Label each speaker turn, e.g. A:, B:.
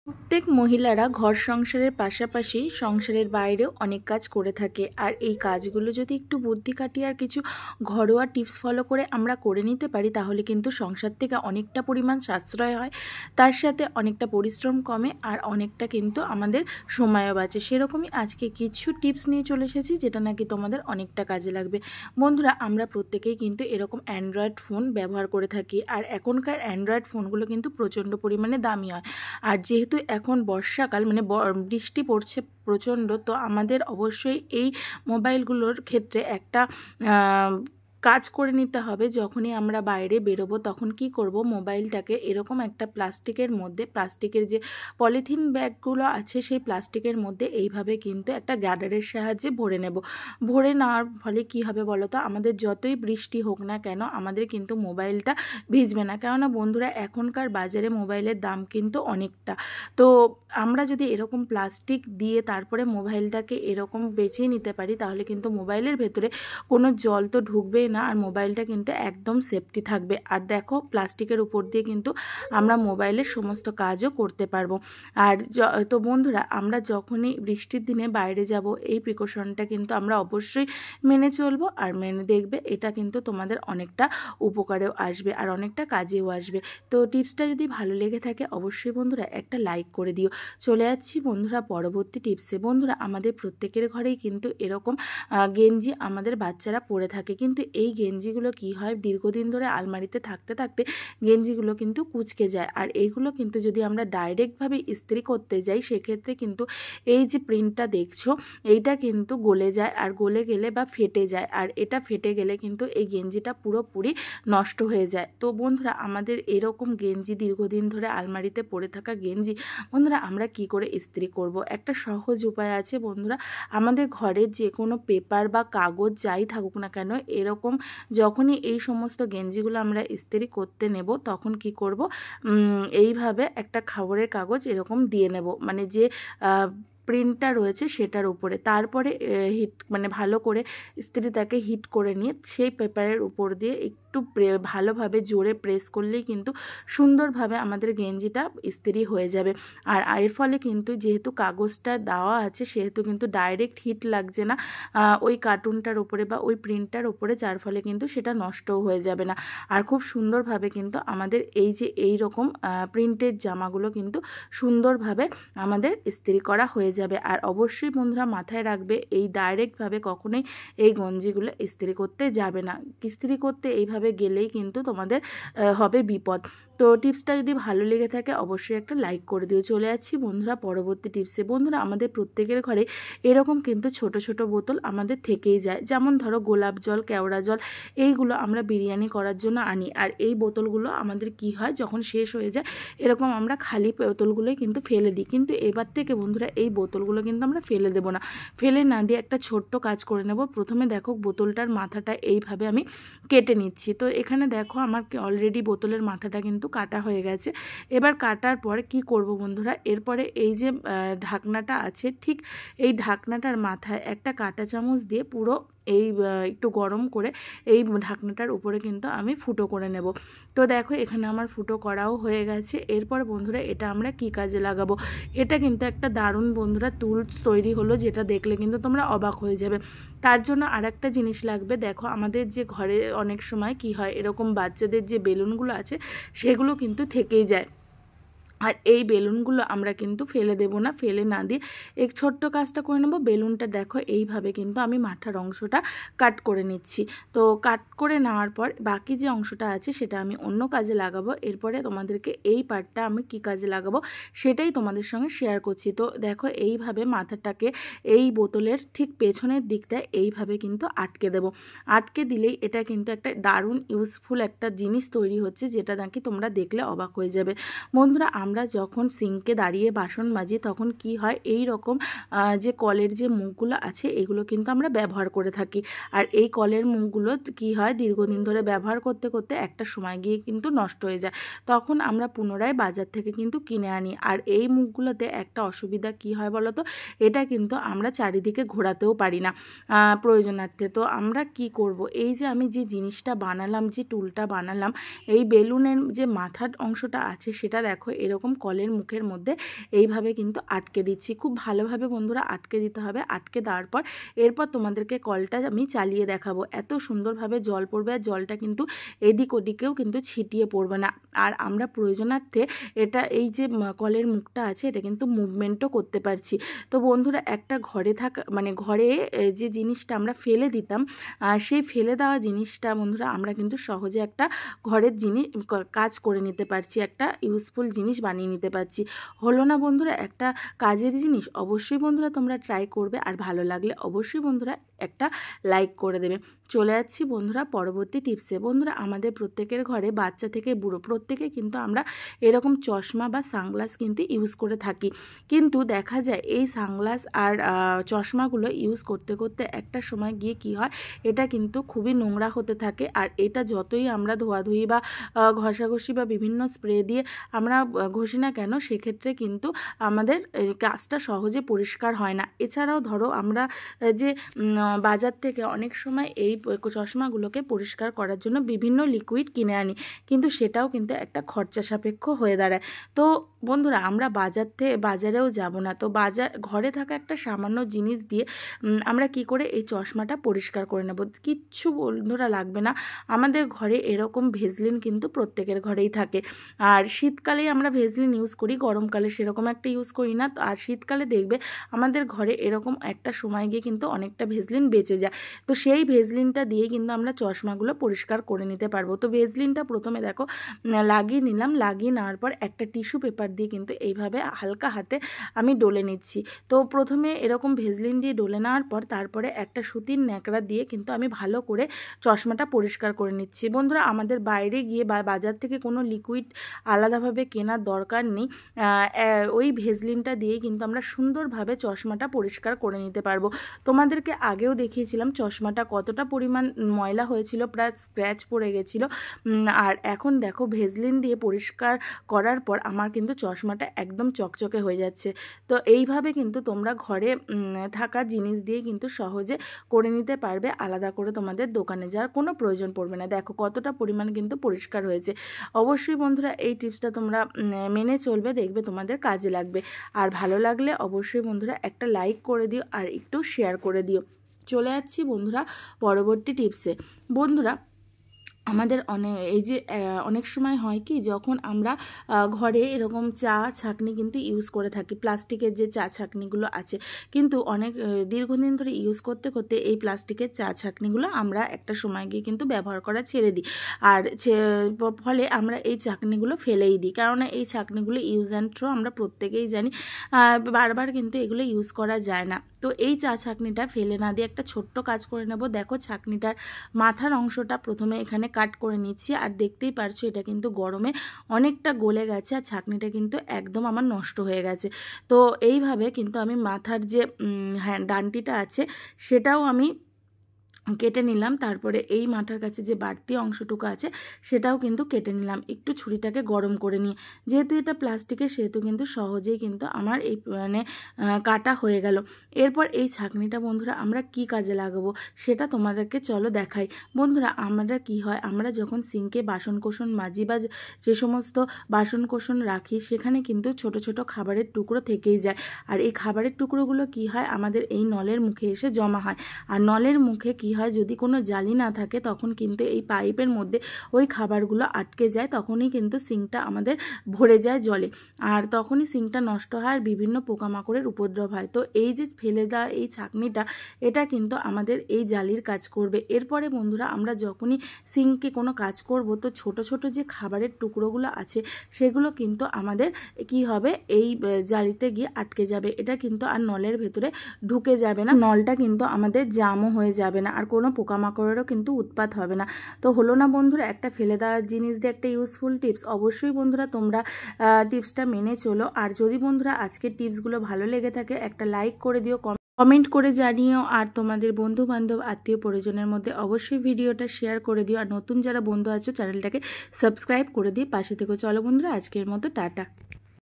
A: প্রত্যেক মহিলারা ঘর সংসারের পাশাপাশি সংসারের বাইরেও অনেক কাজ করে থাকে। আর এই কাজগুলো যদি একটু বুদ্ধি খাটিয়ে আর কিছু ঘরোয়া টিপস ফলো করে আমরা করে নিতে পারি, তাহলে কিন্তু সংসার থেকে অনেকটা পরিমাণ সাশ্রয় হয়, তার সাথে অনেকটা পরিশ্রম কমে, আর অনেকটা কিন্তু আমাদের সময়ও বাঁচে। সেরকমই আজকে কিছু টিপস নিয়ে চলে এসেছি, যেটা নাকি তোমাদের অনেকটা কাজে লাগবে। বন্ধুরা, আমরা প্রত্যেকেই কিন্তু এরকম অ্যান্ড্রয়েড ফোন ব্যবহার করে থাকি, আর এখনকার অ্যান্ড্রয়েড ফোনগুলো কিন্তু প্রচণ্ড পরিমাণে দামি হয়। আর যেহেতু এখন বর্ষাকাল, মানে বৃষ্টি পড়ছে প্রচণ্ড, তো আমাদের অবশ্যই এই মোবাইলগুলোর ক্ষেত্রে একটা কাজ করে নিতে হবে। যখনই আমরা বাইরে বেরোবো তখন কি করব, মোবাইলটাকে এরকম একটা প্লাস্টিকের মধ্যে, প্লাস্টিকের যে পলিথিন ব্যাগগুলো আছে সেই প্লাস্টিকের মধ্যে এইভাবে কিন্তু একটা গার্ডারের সাহায্যে ভরে নেব। ভরে নেওয়ার ফলে কি হবে বলো তো, আমাদের যতই বৃষ্টি হোক না কেন আমাদের কিন্তু মোবাইলটা ভিজবে না। কেননা বন্ধুরা, এখনকার বাজারে মোবাইলের দাম কিন্তু অনেকটা। তো আমরা যদি এরকম প্লাস্টিক দিয়ে তারপরে মোবাইলটাকে এরকম বেঁচিয়ে নিতে পারি, তাহলে কিন্তু মোবাইলের ভেতরে কোনো জল তো ঢুকবেই না, আর মোবাইলটা কিন্তু একদম সেফটি থাকবে। আর দেখো, প্লাস্টিকের উপর দিয়ে কিন্তু আমরা মোবাইলের সমস্ত কাজও করতে পারবো। আর তো বন্ধুরা, আমরা যখনই বৃষ্টির দিনে বাইরে যাব, এই প্রিকশনটা কিন্তু আমরা অবশ্যই মেনে চলবো। আর মেনে দেখবে, এটা কিন্তু তোমাদের অনেকটা উপকারেও আসবে আর অনেকটা কাজেও আসবে। তো টিপসটা যদি ভালো লেগে থাকে অবশ্যই বন্ধুরা একটা লাইক করে দিও। চলে যাচ্ছি বন্ধুরা পরবর্তী টিপসে। বন্ধুরা, আমাদের প্রত্যেকের ঘরেই কিন্তু এরকম গেঞ্জি আমাদের বাচ্চারা পরে থাকে, কিন্তু এই গেঞ্জিগুলো কি হয়, দীর্ঘদিন ধরে আলমারিতে থাকতে থাকতে গেঞ্জিগুলো কিন্তু কুঁচকে যায়। আর এইগুলো কিন্তু যদি আমরা ডাইরেক্টভাবে ইস্ত্রি করতে যাই, সেক্ষেত্রে কিন্তু এই যে প্রিন্টটা দেখছো, এইটা কিন্তু গলে যায়, আর গলে গেলে বা ফেটে যায়, আর এটা ফেটে গেলে কিন্তু এই গেঞ্জিটা পুরোপুরি নষ্ট হয়ে যায়। তো বন্ধুরা, আমাদের এরকম গেঞ্জি দীর্ঘদিন ধরে আলমারিতে পড়ে থাকা গেঞ্জি বন্ধুরা আমরা কি করে ইস্ত্রি করব, একটা সহজ উপায় আছে বন্ধুরা। আমাদের ঘরে যে কোনো পেপার বা কাগজ যাই থাকুক না কেন, এরকম যখনই এই সমস্ত গেঞ্জিগুলো আমরা ইস্ত্রি করতে নেব, তখন কি করব, এইভাবে একটা খবরের কাগজ এরকম দিয়ে নেব, মানে যে প্রিন্টটা রয়েছে সেটার উপরে। তারপরে মানে ভালো করে ইস্ত্রিটাকে হিট করে নিয়ে সেই পেপারের উপর দিয়ে একটু ভালোভাবে জোরে প্রেস করলেই কিন্তু সুন্দরভাবে আমাদের গেঞ্জিটা ইস্ত্রি হয়ে যাবে। আর এর ফলে কিন্তু যেহেতু কাগজটা দেওয়া আছে, সেহেতু কিন্তু ডাইরেক্ট হিট লাগছে না ওই কার্টুনটার উপরে বা ওই প্রিন্টটার উপরে, যার ফলে কিন্তু সেটা নষ্টও হয়ে যাবে না। আর খুব সুন্দরভাবে কিন্তু আমাদের এই যে এই রকম প্রিন্টের জামাগুলো কিন্তু সুন্দরভাবে আমাদের ইস্ত্রি করা হয়ে যাবে। আর অবশ্যই বন্ধুরা মাথায় রাখবে, এই ডাইরেক্টভাবে কখনোই এই গঞ্জিগুলো ইস্ত্রি করতে যাবে না। ইস্ত্রি করতে এইভাবে গেলেই কিন্তু তোমাদের হবে বিপদ। তো টিপসটা যদি ভালো লেগে থাকে অবশ্যই একটা লাইক করে দিও। চলে যাচ্ছি বন্ধুরা পরবর্তী টিপসে। বন্ধুরা, আমাদের প্রত্যেকের ঘরে এরকম কিন্তু ছোট ছোট বোতল আমাদের থেকেই যায়। যেমন ধরো গোলাপ জল, কেওড়া জল, এইগুলো আমরা বিরিয়ানি করার জন্য আনি। আর এই বোতলগুলো আমাদের কি হয়, যখন শেষ হয়ে যায় এরকম আমরা খালি বোতলগুলোই কিন্তু ফেলে দিই। কিন্তু এবার থেকে বন্ধুরা এই বোতলগুলো কিন্তু আমরা ফেলে দেবো না। ফেলে না দিয়ে একটা ছোট্ট কাজ করে নেব। প্রথমে দেখো, বোতলটার মাথাটা এইভাবে আমি কেটে নিচ্ছি। তো এখানে দেখো আমার অলরেডি বোতলের মাথাটা কিন্তু কাটা হয়ে গেছে। এবার কাটার পরে কি করব বন্ধুরা, এরপরে এই যে ঢাকনাটা আছে, ঠিক এই ঢাকনাটার মাথায় একটা কাঁটা চামচ দিয়ে পুরো এই একটু গরম করে এই ঢাকনাটার উপরে কিন্তু আমি ফুটো করে নেব। তো দেখো, এখানে আমার ফুটো করাও হয়ে গেছে। এরপর বন্ধুরা এটা আমরা কি কাজে লাগাবো, এটা কিন্তু একটা দারুণ বন্ধুরা টুলস তৈরি হলো, যেটা দেখলে কিন্তু তোমরা অবাক হয়ে যাবে। তার জন্য আর একটা জিনিস লাগবে। দেখো, আমাদের যে ঘরে অনেক সময় কি হয়, এরকম বাচ্চাদের যে বেলুনগুলো আছে সেগুলো কিন্তু থেকেই যায়। আর এই বেলুনগুলো আমরা কিন্তু ফেলে দেব না, ফেলে না দিয়ে এক ছোট্ট কাজটা করে নেব। বেলুনটা দেখো এইভাবে কিন্তু আমি মাথার অংশটা কাট করে নিচ্ছি। তো কাট করে নেওয়ার পর বাকি যে অংশটা আছে সেটা আমি অন্য কাজে লাগাবো। এরপরে তোমাদেরকে এই পার্টটা আমি কি কাজে লাগাবো সেটাই তোমাদের সঙ্গে শেয়ার করছি। তো দেখো, এইভাবে মাথাটাকে এই বোতলের ঠিক পেছনের দিকটা এইভাবে কিন্তু আটকে দেব। আটকে দিলেই এটা কিন্তু একটা দারুণ ইউজফুল একটা জিনিস তৈরি হচ্ছে, যেটা নাকি তোমরা দেখলে অবাক হয়ে যাবে। বন্ধুরা, আমরা যখন সিঙ্কে দাঁড়িয়ে বাসন মাজি তখন কি হয়, এই রকম যে কলের যে মুখগুলো আছে এগুলো কিন্তু আমরা ব্যবহার করে থাকি। আর এই কলের মুখগুলো কি হয়, দীর্ঘদিন ধরে ব্যবহার করতে করতে একটা সময় গিয়ে কিন্তু নষ্ট হয়ে যায়। তখন আমরা পুনরায় বাজার থেকে কিন্তু কিনে আনি। আর এই মুখগুলোতে একটা অসুবিধা কি হয় বলো তো, এটা কিন্তু আমরা চারিদিকে ঘোরাতেও পারি না প্রয়োজনার্থে। তো আমরা কি করব, এই যে আমি যে জিনিসটা বানালাম, যে টুলটা বানালাম, এই বেলুনের যে মাথার অংশটা আছে সেটা দেখো এরকম এরকম কলের মুখের মধ্যে এইভাবে কিন্তু আটকে দিচ্ছি। খুব ভালোভাবে বন্ধুরা আটকে দিতে হবে। আটকে দেওয়ার পর এরপর তোমাদেরকে কলটা আমি চালিয়ে দেখাবো। এত সুন্দরভাবে জল পড়বে আর জলটা কিন্তু এদিক ওদিকেও কিন্তু ছিটিয়ে পড়বে না। আর আমরা প্রয়োজনার্থে এটা এই যে কলের মুখটা আছে এটা কিন্তু মুভমেন্টও করতে পারছি। তো বন্ধুরা একটা ঘরে থাকা মানে ঘরে যে জিনিসটা আমরা ফেলে দিতাম সেই ফেলে দেওয়া জিনিসটা বন্ধুরা আমরা কিন্তু সহজে একটা ঘরের জিনিস কাজ করে নিতে পারছি, একটা ইউজফুল জিনিস বানিয়ে নিতে পারছি। হলো না বন্ধুরা একটা কাজের জিনিস? অবশ্যই বন্ধুরা তোমরা ট্রাই করবে, আর ভালো লাগলে অবশ্যই বন্ধুরা একটা লাইক করে দেবে। চলে যাচ্ছি বন্ধুরা পরবর্তী টিপসে। বন্ধুরা আমাদের প্রত্যেকের ঘরে বাচ্চা থেকে বুড়ো প্রত্যেকে কিন্তু আমরা এরকম চশমা বা সানগ্লাস কিন্তু ইউজ করে থাকি। কিন্তু দেখা যায় এই সানগ্লাস আর চশমাগুলো ইউজ করতে করতে একটা সময় গিয়ে কি হয়, এটা কিন্তু খুবই নোংরা হতে থাকে। আর এটা যতই আমরা ধোয়াধুয়ি বা ঘষাঘষি বা বিভিন্ন স্প্রে দিয়ে আমরা ঘষি না কেন, সেক্ষেত্রে কিন্তু আমাদের কাজটা সহজে পরিষ্কার হয় না। এছাড়াও ধরো আমরা যে বাজার থেকে অনেক সময় এই চশমাগুলোকে পরিষ্কার করার জন্য বিভিন্ন লিকুইড কিনে আনি, কিন্তু সেটাও কিন্তু একটা খরচা সাপেক্ষ হয়ে দাঁড়ায়। তো বন্ধুরা আমরা বাজারেও যাব না, তো ঘরে থাকা একটা সামান্য জিনিস দিয়ে আমরা কি করে এই চশমাটা পরিষ্কার করে নেব। কিচ্ছু বন্ধুরা লাগবে না, আমাদের ঘরে এরকম ভেজলিন কিন্তু প্রত্যেকের ঘরেই থাকে। আর শীতকালেই আমরা ভেজলিন ইউজ করি, গরমকালে সেরকম একটা ইউজ করি না। আর শীতকালে দেখবে আমাদের ঘরে এরকম একটা সময় গিয়ে কিন্তু অনেকটা ভেজলিন বেঁচে যায়। তো সেই ভেজলিনটা দিয়ে কিন্তু আমরা চশমাগুলো পরিষ্কার করে নিতে পারবো। তো ভেজলিনটা প্রথমে দেখো লাগিয়ে নিলাম, লাগিয়ে নেওয়ার পর একটা টিস্যু পেপার দিয়ে কিন্তু এইভাবে হালকা হাতে আমি ডলে নিচ্ছি। তো প্রথমে এরকম ভেজলিন দিয়ে ডলে নেওয়ার পর তারপরে একটা সুতির ন্যাকড়া দিয়ে কিন্তু আমি ভালো করে চশমাটা পরিষ্কার করে নিচ্ছি। বন্ধুরা আমাদের বাইরে গিয়ে বা বাজার থেকে কোনো লিকুইড আলাদাভাবে কেনার দরকার নেই, ওই ভেজলিনটা দিয়ে কিন্তু আমরা সুন্দরভাবে চশমাটা পরিষ্কার করে নিতে পারবো। তোমাদেরকে আগেও দেখিয়েছিলাম চশমাটা কতটা পরিমাণ ময়লা হয়েছিল, প্রায় স্ক্র্যাচ পড়ে গেছিলো। আর এখন দেখো ভেজলিন দিয়ে পরিষ্কার করার পর আমার কিন্তু চশমাটা একদম চকচকে হয়ে যাচ্ছে। তো এইভাবে কিন্তু তোমরা ঘরে থাকা জিনিস দিয়ে কিন্তু সহজে করে নিতে পারবে, আলাদা করে তোমাদের দোকানে যাওয়ার কোনো প্রয়োজন পড়বে না। দেখো কতটা পরিমাণ কিন্তু পরিষ্কার হয়েছে। অবশ্যই বন্ধুরা এই টিপসটা তোমরা মেনে চলবে, দেখবে তোমাদের কাজে লাগবে। আর ভালো লাগলে অবশ্যই বন্ধুরা একটা লাইক করে দিও আর একটু শেয়ার করে দিও। চলে যাচ্ছি বন্ধুরা পরবর্তী টিপসে। বন্ধুরা আমাদের অনেক সময় হয় কি, যখন আমরা ঘরে এরকম চা ছাঁকনি কিন্তু ইউজ করে থাকি, প্লাস্টিকের যে চা ছাঁকনিগুলো আছে, কিন্তু অনেক দীর্ঘদিন ধরে ইউজ করতে করতে এই প্লাস্টিকের চা ছাঁকনিগুলো আমরা একটা সময় গিয়ে কিন্তু ব্যবহার করা ছেড়ে দিই। আর ফলে আমরা এই ছাঁকনিগুলো ফেলেই দিই, কারণ এই ছাঁকনিগুলো ইউজ অ্যান্ড থ্রো আমরা প্রত্যেকেই জানি, বারবার কিন্তু এগুলো ইউজ করা যায় না। তো এই চা ছাঁকনিটা ফেলে না দিয়ে একটা ছোট্ট কাজ করে নেব। দেখো ছাঁকনিটার মাথার অংশটা প্রথমে এখানে কাট করে নিচ্ছি, আর দেখতেই পারছো এটা কিন্তু গরমে অনেকটা গলে গেছে, আর ছাঁকনিটা কিন্তু একদম আমার নষ্ট হয়ে গেছে। তো এইভাবে কিন্তু আমি মাথার যে ডান্টিটা আছে সেটাও আমি কেটে নিলাম। তারপরে এই মাথার কাছে যে বাড়তি অংশটুকু আছে সেটাও কিন্তু কেটে নিলাম, একটু ছুরিটাকে গরম করে নিয়ে। যেহেতু এটা প্লাস্টিকের সেহেতু কিন্তু সহজেই কিন্তু আমার এই কাটা হয়ে গেল। এরপর এই ছাঁকনিটা বন্ধুরা আমরা কি কাজে লাগাবো সেটা তোমাদেরকে চলো দেখাই। বন্ধুরা আমরা কি হয়, আমরা যখন সিঙ্কে বাসনকোসন মাজি বা যে সমস্ত বাসনকোসন রাখি, সেখানে কিন্তু ছোট ছোট খাবারের টুকরো থেকেই যায়। আর এই খাবারের টুকরোগুলো কি হয়, আমাদের এই নলের মুখে এসে জমা হয়। আর নলের মুখে কি হয়, যদি কোনো জালি না থাকে তখন কিন্তু এই পাইপের মধ্যে ওই খাবারগুলো আটকে যায়, তখনই কিন্তু সিঙ্কটা আমাদের ভরে যায় জলে, আর তখনই সিঙ্কটা নষ্ট হয় আর বিভিন্ন পোকামাকড়ের উপদ্রব হয়। তো এই যে ফেলে দেওয়া এই ছাঁকনিটা, এটা কিন্তু আমাদের এই জালির কাজ করবে। এরপরে বন্ধুরা আমরা যখনই সিঙ্কে কোনো কাজ করব, তো ছোট ছোট যে খাবারের টুকরোগুলো আছে সেগুলো কিন্তু আমাদের কি হবে, এই জালিতে গিয়ে আটকে যাবে। এটা কিন্তু আর নলের ভেতরে ঢুকে যাবে না, নলটা কিন্তু আমাদের জামও হয়ে যাবে না, আর কোনো পোকামাকড়েরও কিন্তু উৎপাত হবে না। তো হলো না বন্ধুরা একটা ফেলে দেওয়ার জিনিস দিয়ে একটা ইউজফুল টিপস। অবশ্যই বন্ধুরা তোমরা টিপসটা মেনে চলো। আর যদি বন্ধুরা আজকের টিপসগুলো ভালো লেগে থাকে একটা লাইক করে দিও, কমেন্ট করে জানিও, আর তোমাদের বন্ধু বান্ধব আত্মীয় পরিজনের মধ্যে অবশ্যই ভিডিওটা শেয়ার করে দিও। আর নতুন যারা বন্ধু আছো চ্যানেলটাকে সাবস্ক্রাইব করে দিয়ে পাশে থেকো। চলো বন্ধুরা আজকের মতো টাটা।